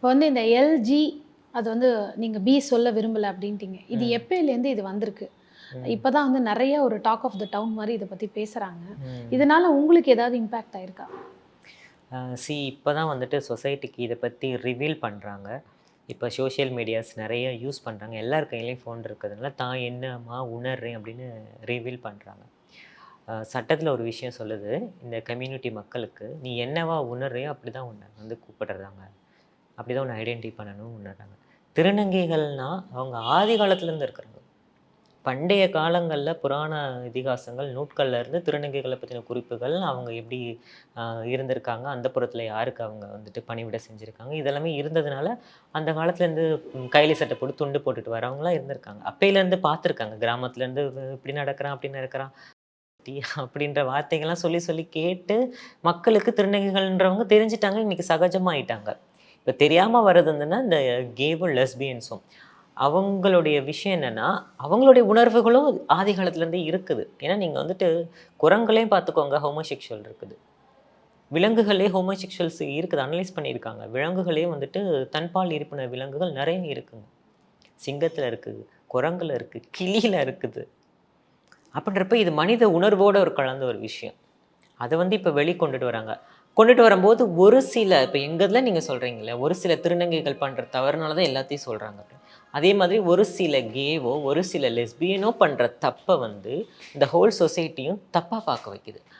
இப்போ வந்து இந்த எல்ஜி அது வந்து நீங்க பி சொல்ல விரும்பல அப்படின்ட்டீங்க. இது ம். எப்பயிலேருந்து இது வந்திருக்கு? ம். இப்ப தான் வந்து நெறைய ஒரு டாக் ஆஃப் த டவுன் மாரி இத பத்தி பேசுறாங்க. ம். இதனால உங்களுக்கு ஏதாவது இம்பாக்ட் ஆயிருக்கா? இப்ப தான் வந்துட்டு சொசைட்டிக்கு இத பத்தி ரிவீல் பண்றாங்க. இப்ப சோசியல் மீடியாஸ் நெறைய யூஸ் பண்றாங்க. எல்லார் கையிலயும் ஃபோன் இருக்கிறதுனால, தான் என்னம்மா உணர்றேன் அப்படின்னு ரிவீல் பண்றாங்க. சட்டத்தில ஒரு விஷயம் சொல்லுது, இந்த கம்யூனிட்டி மக்களுக்கு, "நீ என்னவா உணர்றியோ அப்படிதான் உன்ன வந்து கூப்பிடுறாங்க. அப்படிதான் உன்ன ஐடென்டிஃபை பண்ணணும்னு உணர்றாங்க." திருநங்கைகள்னா, அவங்க ஆதி காலத்திலேருந்து இருக்கிறாங்க. பண்டைய காலங்கள்ல புராண இதிகாசங்கள், நூட்கள்ல இருந்து திருநங்கைகள பத்தின குறிப்புகள், அவங்க எப்படி இருந்திருக்காங்க, அந்தப்புறத்தில யாருக்கு அவங்க வந்துட்டு பணிவிடை செஞ்சிருக்காங்க, இதெல்லாமே இருந்ததுனால, அந்த காலத்துலேருந்து கைலி சட்டை போட்டு, துண்டு போட்டுட்டு வரவங்கலாம் இருந்திருக்காங்க. அப்பையிலேருந்து பார்த்துருக்காங்க. கிராமத்துலேருந்து இப்படி நடக்கிறான், அப்படி நடக்கிறான். அப்படின்ற வார்த்தைகள்லாம் சொல்லி சொல்லி கேட்டு, மக்களுக்கு திருநங்கைகள்ன்றவங்க தெரிஞ்சுட்டாங்க. இன்னைக்கு சகஜமாயிட்டாங்க. இப்ப தெரியாம வர்றது என்னன்னா, இந்த கேவும், லெஸ்பியன்ஸும். அவங்களுடைய விஷயம் என்னன்னா, அவங்களுடைய உணர்வுகளும் ஆதி காலத்துலேருந்தே இருக்குது. ஏன்னா நீங்க வந்துட்டு குரங்குகளையும் பார்த்துக்கோங்க, ஹோமோசெக்சுவல் இருக்குது. விலங்குகளே ஹோமோசெக்சுவல்ஸ் இருக்குது. அனலைஸ் பண்ணியிருக்காங்க. விலங்குகளே வந்துட்டு தன்பால் இருப்பின விலங்குகள் நெறைய இருக்குங்க. சிங்கத்தில இருக்குது, குரங்குல இருக்கு, கிளியில இருக்குது. அப்படின்றப்ப இது மனித உணர்வோட ஒரு கலந்த ஒரு விஷயம். அத வந்து இப்ப கொண்டுட்டு வராங்க. கொண்டுட்டு வரும்போது ஒரு சில இப்ப எங்க இதுல நீங்க சொல்றீங்கல்ல, ஒரு சில திருநங்கைகள் பண்ற தவறுனால தான் எல்லாத்தையும் சொல்றாங்க அப்படின்னு. அதே மாதிரி ஒரு சில கேவோ, ஒரு சில லெஸ்பியனோ பண்ற தப்ப வந்து இந்த ஹோல் சொசைட்டியும் தப்பா பார்க்க வைக்குது.